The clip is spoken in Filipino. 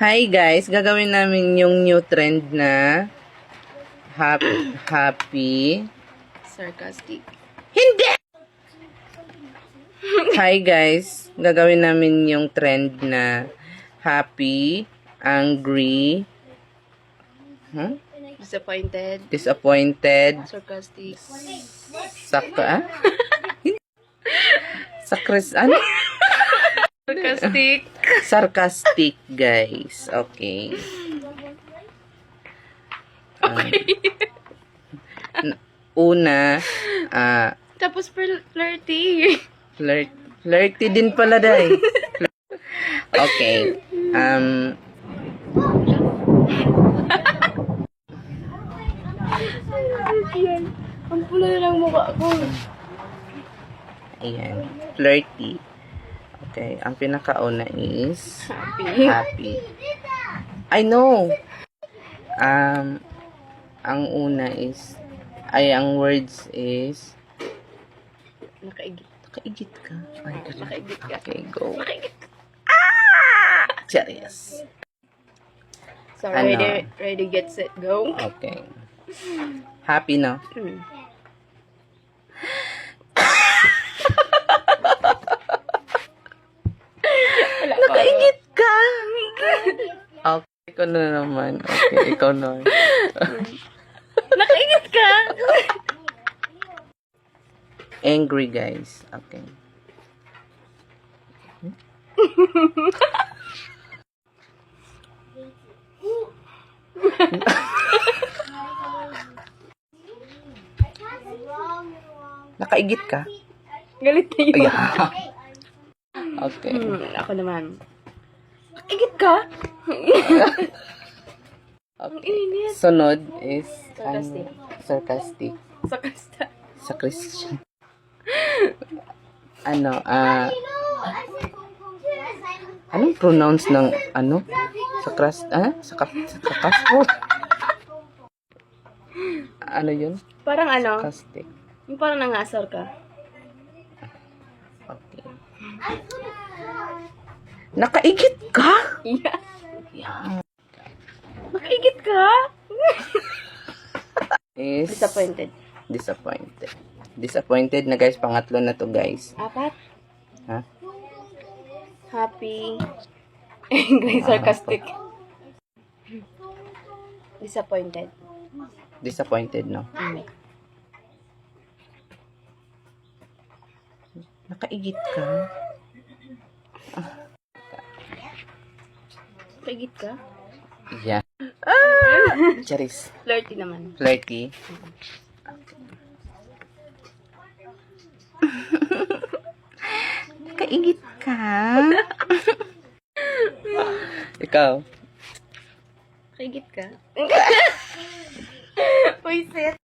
Hi guys, gagawin namin yung new trend na happy. Sarcastic. Hindi! Hi guys, gagawin namin yung trend na happy, angry, Disappointed. disappointed, Sarcastic. ano? Sarcastic. Sarcastic guys. Okay. Una, Tapos flirty. flirty din pala dahil. Okay. Ang pula ng mukha ko. Ayan. Flirty. Okay. Ang pinakauna is happy. I know. Ang una is ang words is Nakaigit. nakaigit ka. Ay, Nakaigit ka. Okay, go. Nakaigit ka. Serious. So, Ano? ready, get, set, go. Okay. Happy na. Nakaigit ka. Okay, ikaw na naman. Okay, ikaw na. Nakaigit ka. Angry, guys. Okay. Nakaigit ka? Galit na yun. Ayan. Okay. Ako naman. Nakaigit ka? Ang init. Sunod is Sarcastic. Sarcastic. Sarcastic. Sa Christian. Anong pronounce ng sa kaspo? Ano yun? Parang ano? Sarcastic. Yung parang nangasar ka. Okay. Nakaigit ka? Yeah. Yeah. Nakaigit ka? Is Disappointed. Disappointed. Disappointed na guys. Pangatlo na to guys. 4. Ha? Happy. Angry, sarcastic. Disappointed. Disappointed, no? Nakaigit ka? Nakaigit ka? Yeah. Charis. Flirty naman. Flirty. Nakaigit ka? Ikaw? Nakaigit ka? Uy, set.